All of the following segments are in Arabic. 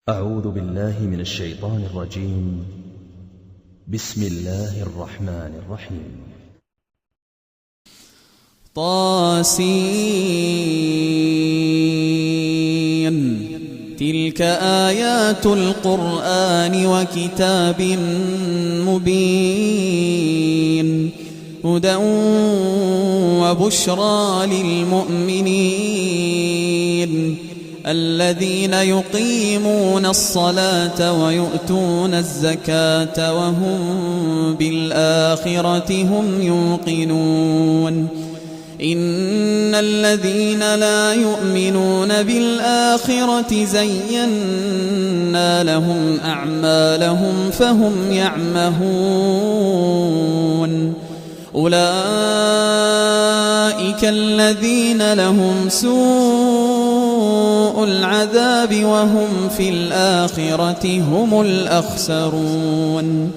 أعوذ بالله من الشيطان الرجيم. بسم الله الرحمن الرحيم. طاسين. تلك آيات القرآن وكتاب مبين هدى وبشرى للمؤمنين الذين يقيمون الصلاة ويؤتون الزكاة وهم بالآخرة هم يوقنون. إن الذين لا يؤمنون بالآخرة زينا لهم أعمالهم فهم يعمهون. أولئك الذين لهم سوء العذاب وهم في الآخرة هم الأخسرون.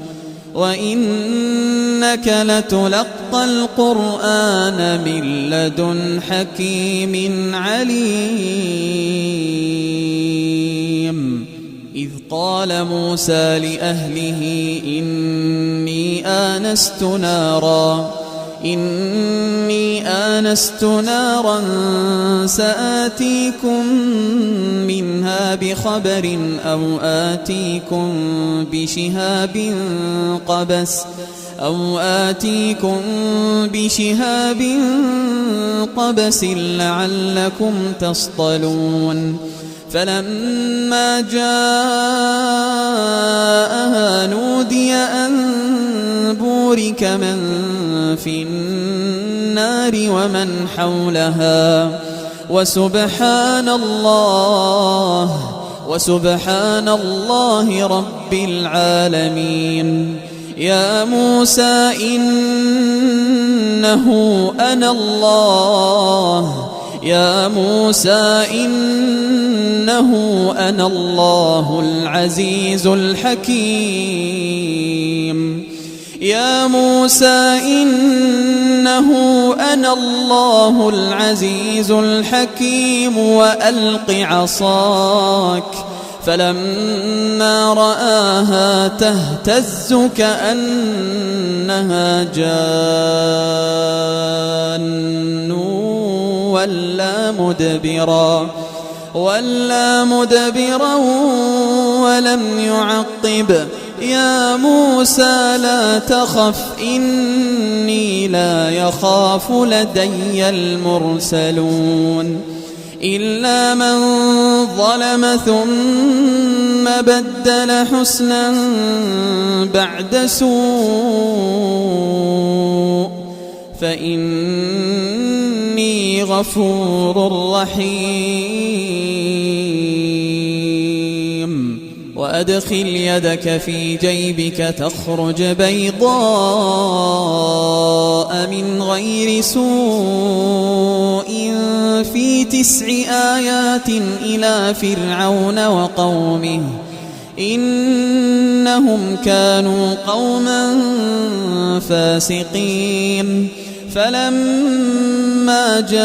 وإنك لتلقى القرآن من لدن حكيم عليم. إذ قال موسى لأهله إني آنست نارا سآتيكم منها بخبر أو آتيكم بشهاب قبس لعلكم تصطلون. فلما جاءها نودي أن بورك من في النار ومن حولها وسبحان الله رب العالمين. يا موسى إنه أنا الله العزيز الحكيم. يا موسى إنه أنا الله العزيز الحكيم وألق عصاك. فلما رآها تهتز كأنها جان ولا مدبرا ولم يعقب. يا موسى لا تخف إني لا يخاف لدي المرسلون. إلا من ظلم ثم بدل حسنا بعد سوء فإني غفور رحيم. وأدخل يدك في جيبك تخرج بيضاء من غير سوء في 9 آيات إلى فرعون وقومه إنهم كانوا قوما فاسقين. فلما جاءتهم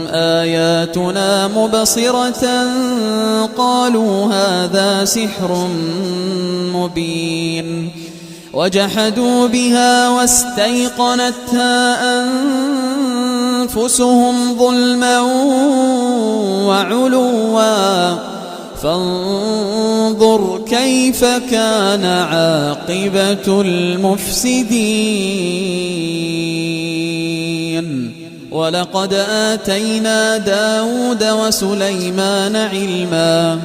آياتنا مبصرة قالوا هذا سحر مبين. وجحدوا بها واستيقنتها أنفسهم ظلما وعلوا فانظر كيف كان عاقبة المفسدين. ولقد آتينا داود وسليمان علما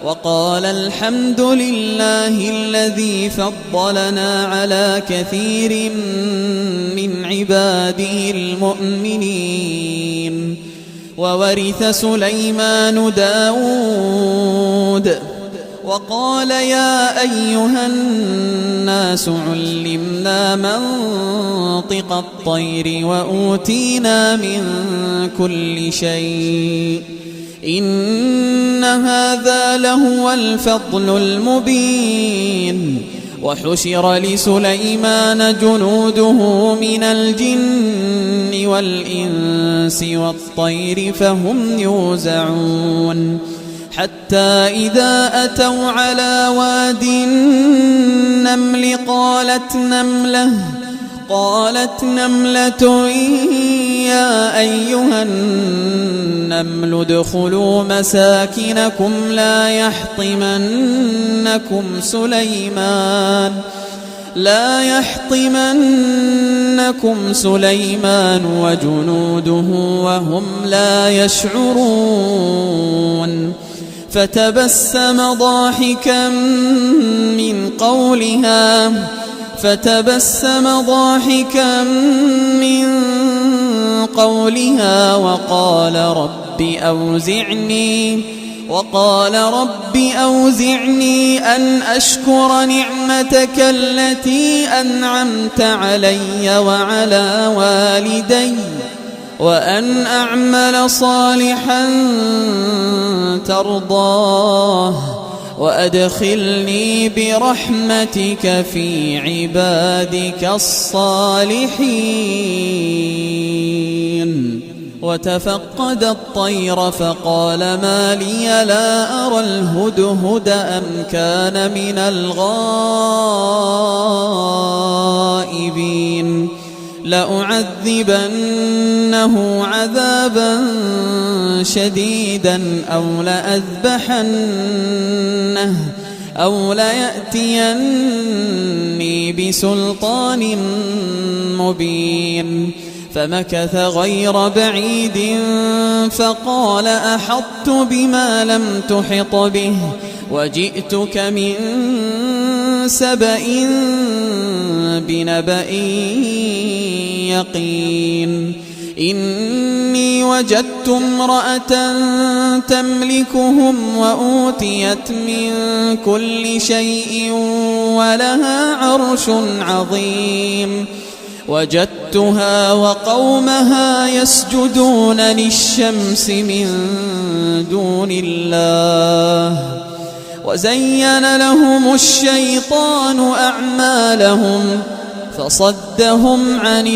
وقال الحمد لله الذي فضلنا على كثير من عباده المؤمنين. وورث سليمان داود وقال يا أيها الناس علمنا منطق الطير وأوتينا من كل شيء إن هذا لهو الفضل المبين. وحشر لسليمان جنوده من الجن والإنس والطير فهم يوزعون حتى إذا أتوا على واد النمل قالت نملة يا أيها النمل ادخلوا مساكنكم لا يحطمنكم سليمان وجنوده وهم لا يشعرون فتبسم ضاحكا من قولها وقال رب أوزعني أن أشكر نعمتك التي أنعمت علي وعلى والدي وأن أعمل صالحا ترضاه وأدخلني برحمتك في عبادك الصالحين. وتفقد الطير فقال ما لي لا أرى الهدهد أم كان من الغائبين لأعذبنه عذابا شديدا أو ليأتيني بسلطان مبين. فمكث غير بعيد فقال أحطت بما لم تحط به وجئتك من سبأ بنبأ يقين. إني وجدت امرأة تملكهم وأوتيت من كل شيء ولها عرش عظيم. وجدتها وقومها يسجدون للشمس من دون الله وزين لهم الشيطان أعمالهم فصدهم عن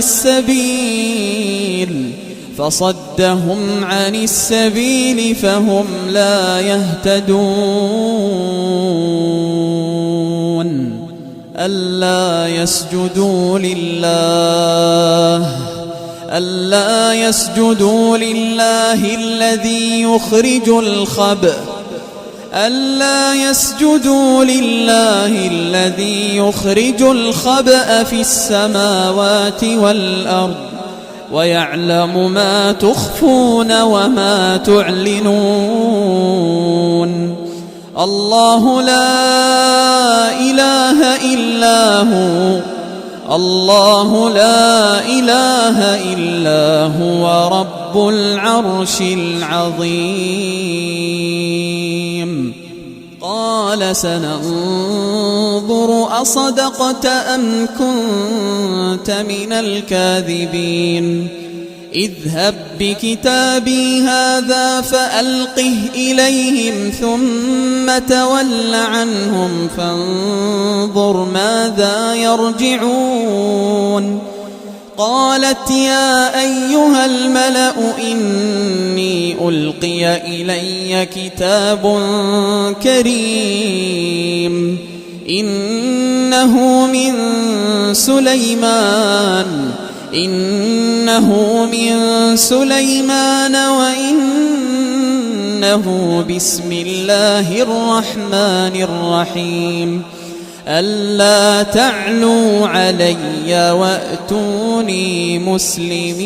السبيل فهم لا يهتدون. ألا يسجدوا لله الذي يخرج الخبأ في السماوات والأرض ويعلم ما تخفون وما تعلنون. الله لا إله إلا هو رب العرش العظيم. قال سننظر أصدقت أم كنت من الكاذبين. اذهب بكتابي هذا فألقه إليهم ثم تول عنهم فانظر ماذا يرجعون. قالت يا أيها الملأ إني ألقي إلي كتاب كريم إنه من سليمان وإنه بسم الله الرحمن الرحيم. ألا تعلوا علي وأتوني مسلمين.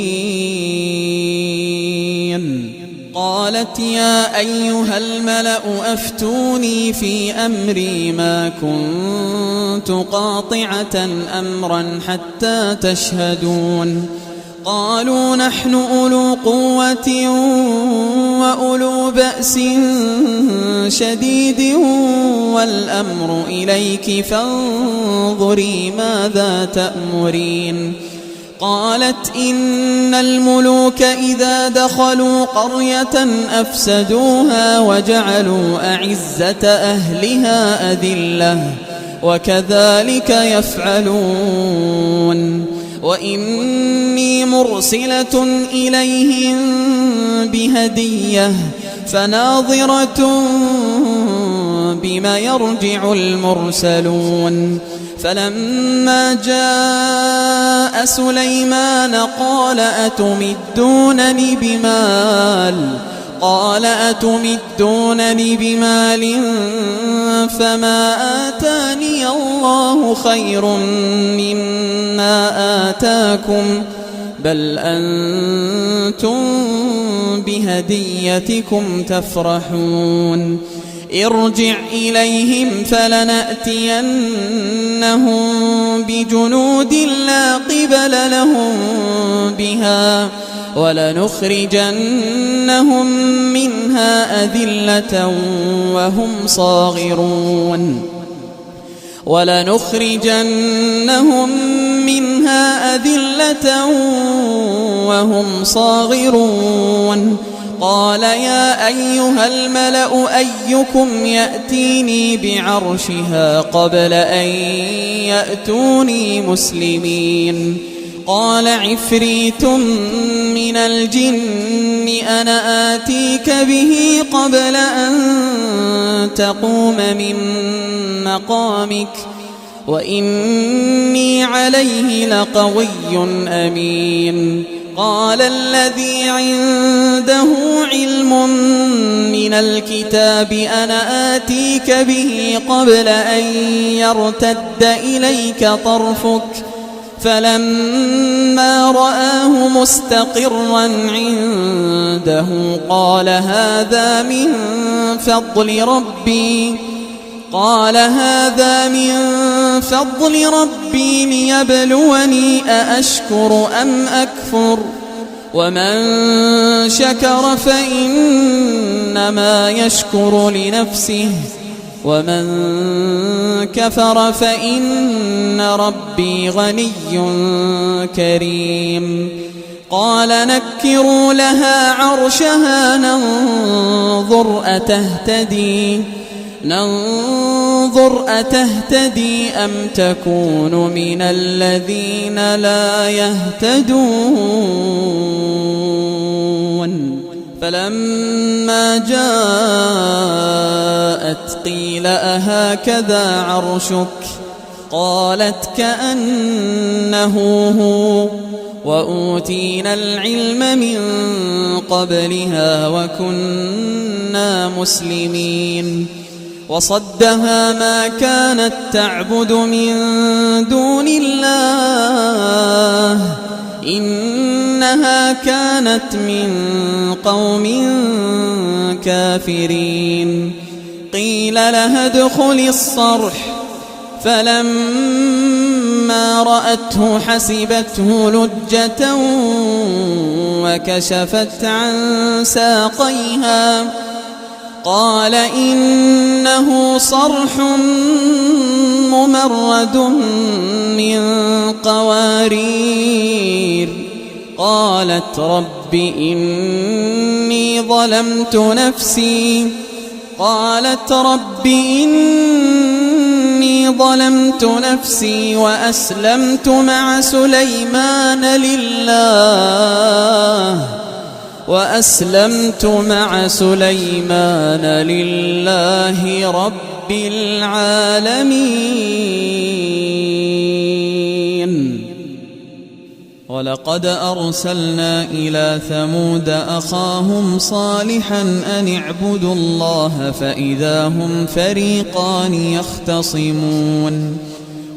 قالت يا أيها الملأ أفتوني في أمري ما كنت قاطعة أمرا حتى تشهدون. قالوا نحن أولو قوة وأولو بأس شديد والأمر إليك فانظري ماذا تأمرين. قالت إن الملوك إذا دخلوا قرية أفسدوها وجعلوا أعزة أهلها أذلة وكذلك يفعلون. وإني مرسلة إليهم بهدية فناظرة بما يرجع المرسلون فلما جاء سليمان قال أتمدونني بمال فما آتاني الله خير مما آتاكم بل أنتم بهديتكم تفرحون ارجع إليهم فلنأتينهم بجنود لا قبل لهم بها ولنخرجنهم منها أذلة وهم صاغرون قال يا أيها الملأ أيكم يأتيني بعرشها قبل أن يأتوني مسلمين قال عفريت من الجن أنا آتيك به قبل أن تقوم من مقامك وإني عليه لقوي أمين قال الذي عنده علم من الكتاب أنا آتيك به قبل أن يرتد إليك طرفك فلما رآه مستقرا عنده قال هذا من فضل ربي ليبلوني أأشكر أم أكفر ومن شكر فإنما يشكر لنفسه ومن كفر فإن ربي غني كريم قال نكروا لها عرشها ننظر أتهتدي أم تكون من الذين لا يهتدون فلما جاءت قيل أهكذا عرشك قالت كأنه هو وأوتينا العلم من قبلها وكنا مسلمين وصدها ما كانت تعبد من دون الله إنها كانت من قوم كافرين قيل لها ادخل الصرح فلما رأته حسبته لجة وكشفت عن ساقيها قال إنه صرح ممرد من قوارير قالت رب إني ظلمت نفسي وأسلمت مع سليمان لله رب العالمين ولقد أرسلنا إلى ثمود أخاهم صالحا أن اعبدوا الله فإذا هم فريقان يختصمون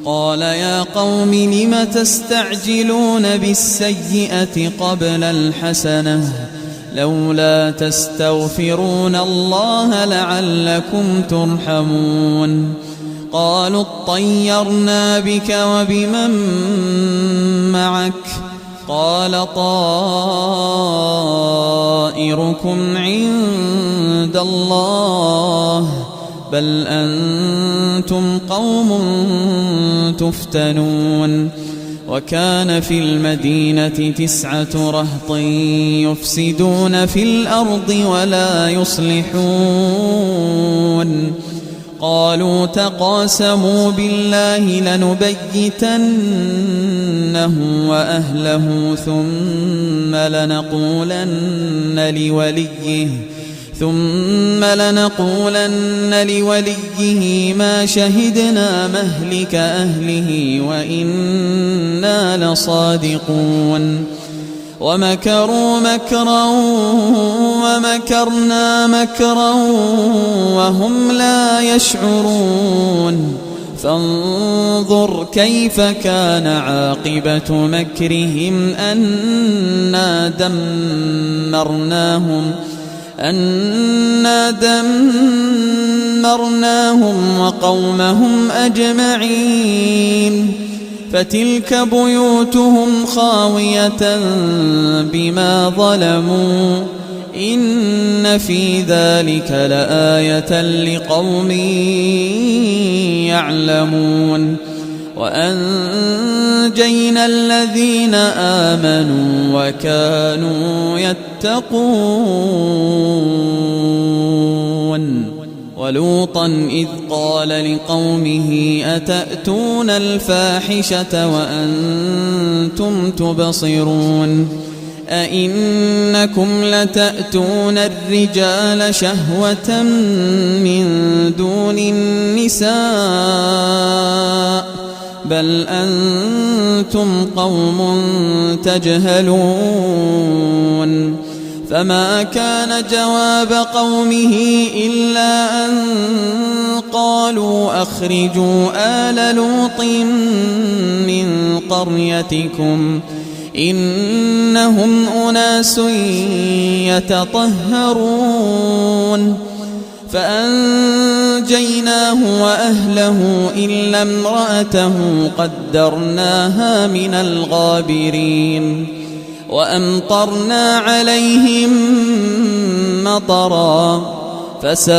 قال يا قوم لم تستعجلون بالسيئة قبل الحسنة لولا تستغفرون الله لعلكم ترحمون قالوا اطيرنا بك وبمن معك قال طائركم عند الله بل أنتم قوم تفتنون وكان في المدينة 9 رهط يفسدون في الأرض ولا يصلحون قالوا تقاسموا بالله لنبيتنه وأهله ثم لنقولن ثم لنقولن لوليه ما شهدنا مهلك أهله وإنا لصادقون ومكروا مكرا ومكرنا مكرا وهم لا يشعرون فانظر كيف كان عاقبة مكرهم أنا دمرناهم وقومهم أجمعين فتلك بيوتهم خاوية بما ظلموا إن في ذلك لآية لقوم يعلمون وأنجينا الذين آمنوا وكانوا يتقون ولوطا إذ قال لقومه أتأتون الفاحشة وأنتم تبصرون أئنكم لتأتون الرجال شهوة من دون النساء بل أنتم قوم تجهلون فما كان جواب قومه إلا أن قالوا أخرجوا آل لوط من قريتكم إنهم أناس يتطهرون فأنجيناه وأهله إلا امرأته قدرناها من الغابرين وأمطرنا عليهم مطرا فساء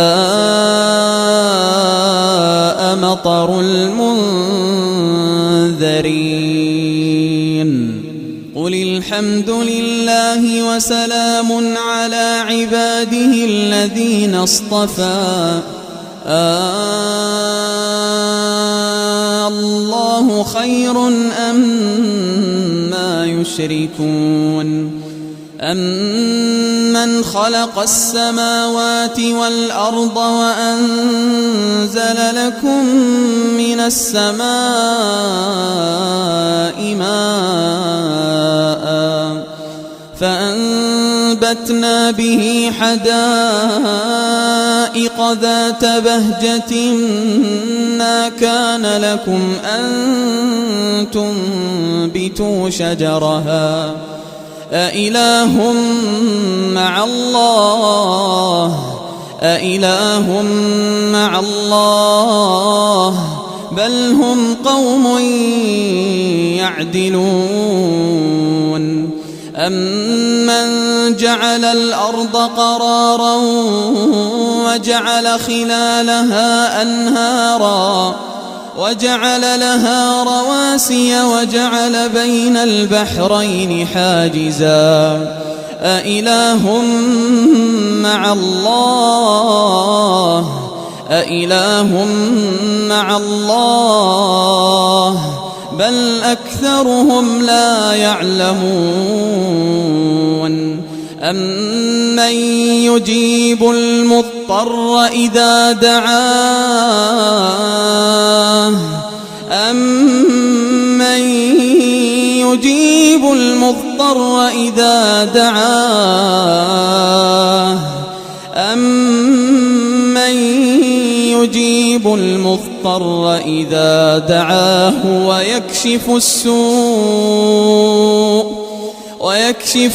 مطر المنذرين قل الحمد لله وسلام على عباده الذين اصطفى الله خير أما يشركون أمن خلق السماوات والأرض وأنزل لكم من السماء ماء فأنبتنا به حدائق ذات بهجة ما كان لكم أن تنبتوا شجرها أإله مع الله بل هم قوم يعدلون أمن جعل الأرض قرارا وجعل خلالها أنهارا وجعل لها رواسي وجعل بين البحرين حاجزا أإله مع الله بل أكثرهم لا يعلمون أمن يجيب المضطر إذا دعاه أمن يجيب المضطر إذا دعاه أمن يجيب المضطر إذا دعاه ويكشف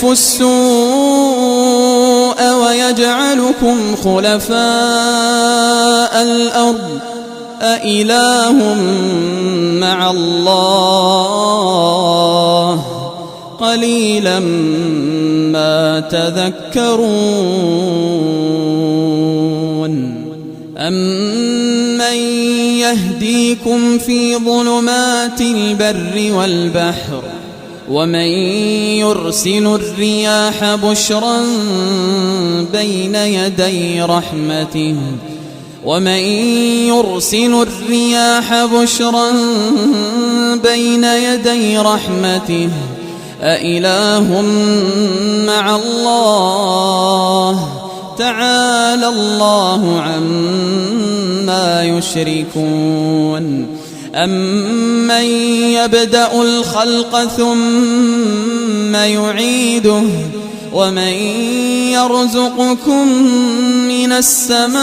السوء ويجعلكم خلفاء الأرض أإله مع الله قليلا ما تذكرون أمن يهديكم في ظلمات البر والبحر ومن يرسل الرياح بشرا بين يدي رحمته أإله مع الله تعالى الله عما يشركون أمن يبدأ الخلق ثم يعيده ومن يرزقكم من السماء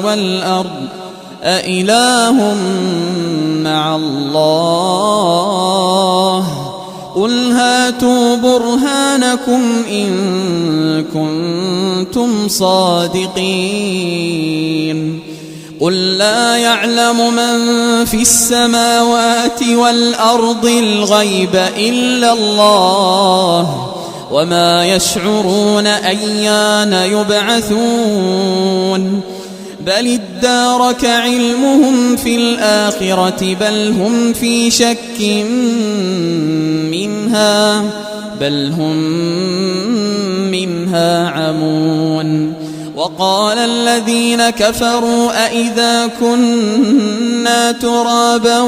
والأرض أإله مع الله قل هاتوا برهانكم إن كنتم صادقين قل لا يعلم من في السماوات والأرض الغيب إلا الله وما يشعرون أيان يبعثون بل ادارك علمهم في الآخرة بل هم في شك منها بل هم منها عمون وقال الذين كفروا أئذا كنا ترابا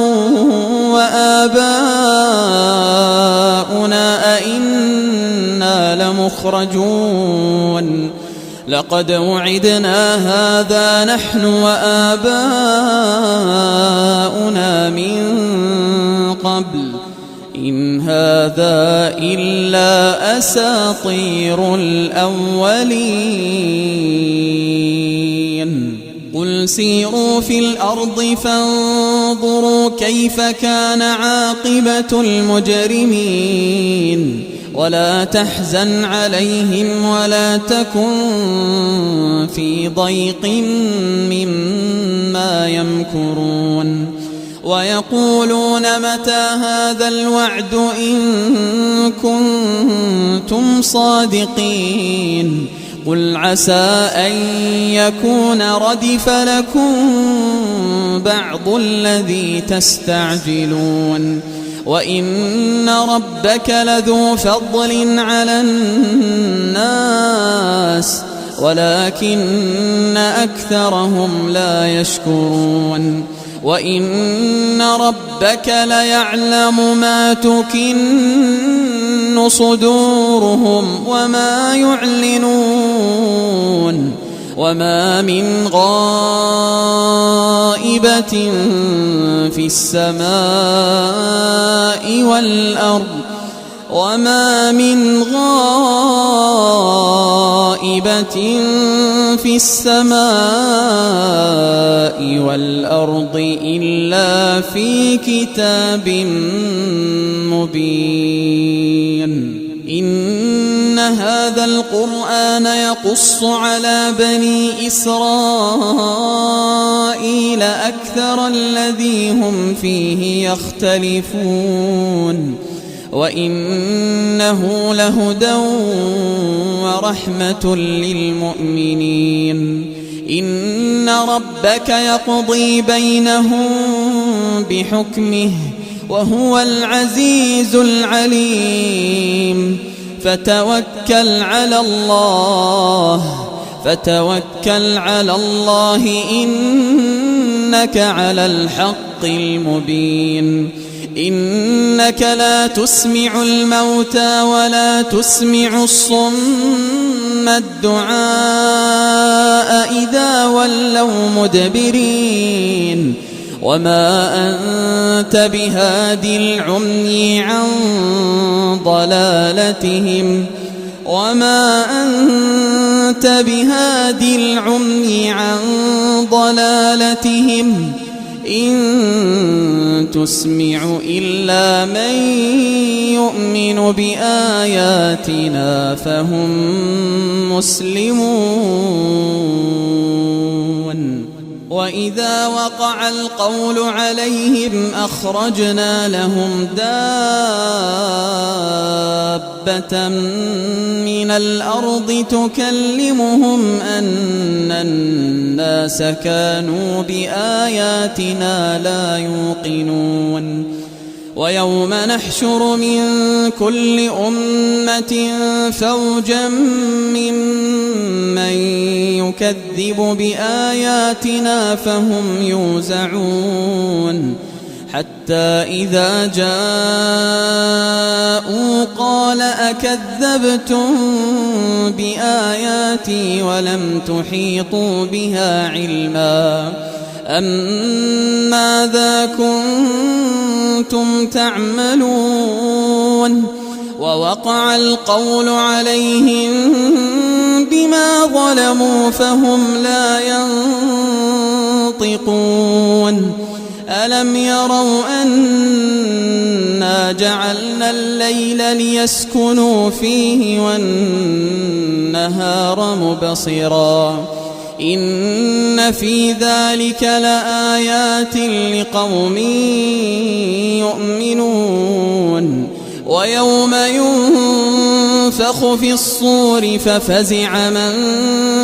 وآباؤنا أئنا لمخرجون لقد وعدنا هذا نحن وآباؤنا من قبل إن هذا إلا أساطير الأولين قل سيروا في الأرض فانظروا كيف كان عاقبة المجرمين ولا تحزن عليهم ولا تكن في ضيق مما يمكرون ويقولون متى هذا الوعد إن كنتم صادقين قل عسى أن يكون ردف لكم بعض الذي تستعجلون وإن ربك لذو فضل على الناس ولكن أكثرهم لا يشكرون وإن ربك ليعلم ما تكن صدورهم وما يعلنون وما من غائبة في السماء والأرض وما من غائبة في السماء والأرض إلا في كتاب مبين إن هذا القرآن يقص على بني إسرائيل أكثر الذي هم فيه يختلفون وإنه لهدى ورحمة للمؤمنين إن ربك يقضي بينهم بحكمه وهو العزيز العليم فتوكل على الله إنك على الحق المبين إنك لا تسمع الموتى ولا تسمع الصم الدعاء إذا ولوا مدبرين وما أنت بهادي العمي عن ضلالتهم إن تسمع إلا من يؤمن بآياتنا فهم مسلمون وإذا وقع القول عليهم أخرجنا لهم دابة من الأرض تكلمهم أن الناس كانوا بآياتنا لا يوقنون ويوم نحشر من كل أمة فوجا ممن يكذب بآياتنا فهم يوزعون حتى إذا جاءوا قال أكذبتم بآياتي ولم تحيطوا بها علما ماذا كنتم تعملون ووقع القول عليهم بما ظلموا فهم لا ينطقون ألم يروا أنا جعلنا الليل ليسكنوا فيه والنهار مبصرا إن في ذلك لآيات لقوم يؤمنون ويوم ينفخ في الصور ففزع من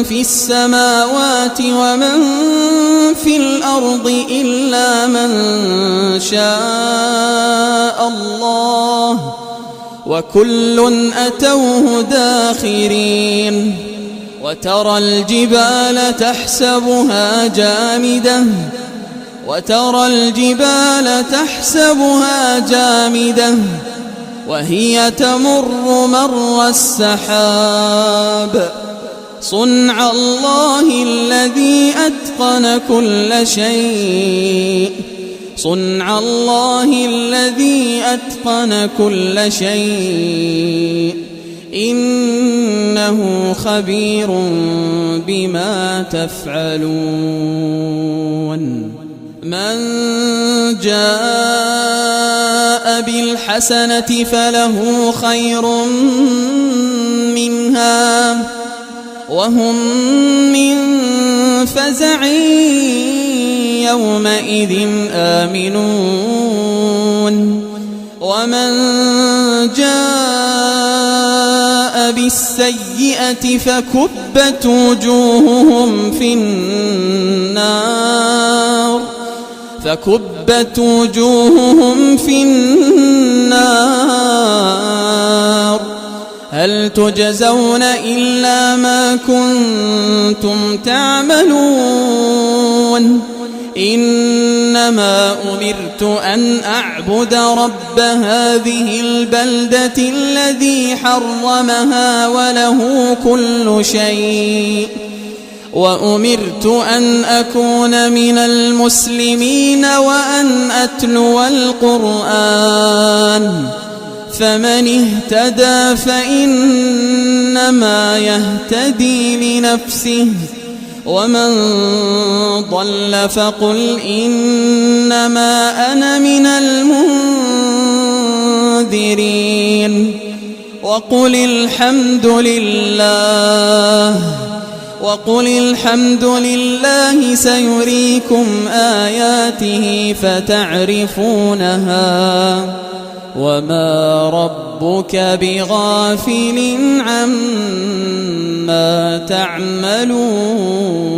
في السماوات ومن في الأرض إلا من شاء الله وكل أتوه داخرين وترى الجبال تحسبها جامدة وهي تمر مر السحاب صنع الله الذي أتقن كل شيء إنه خبير بما تفعلون من جاء بالحسنة فله خير منها وهم من فزع يومئذ آمنون ومن جاء بالسيئة فكبت وجوههم في النار هل تجزون إلا ما كنتم تعملون إنما أمرت أن أعبد رب هذه البلدة الذي حرمها وله كل شيء وأمرت أن أكون من المسلمين وأن أتلو القرآن فمن اهتدى فإنما يهتدي لنفسه ومن ضل فقل إنما أنا من المنذرين وقل الحمد لله سيريكم آياته فتعرفونها وما ربك بغافل عما تعملون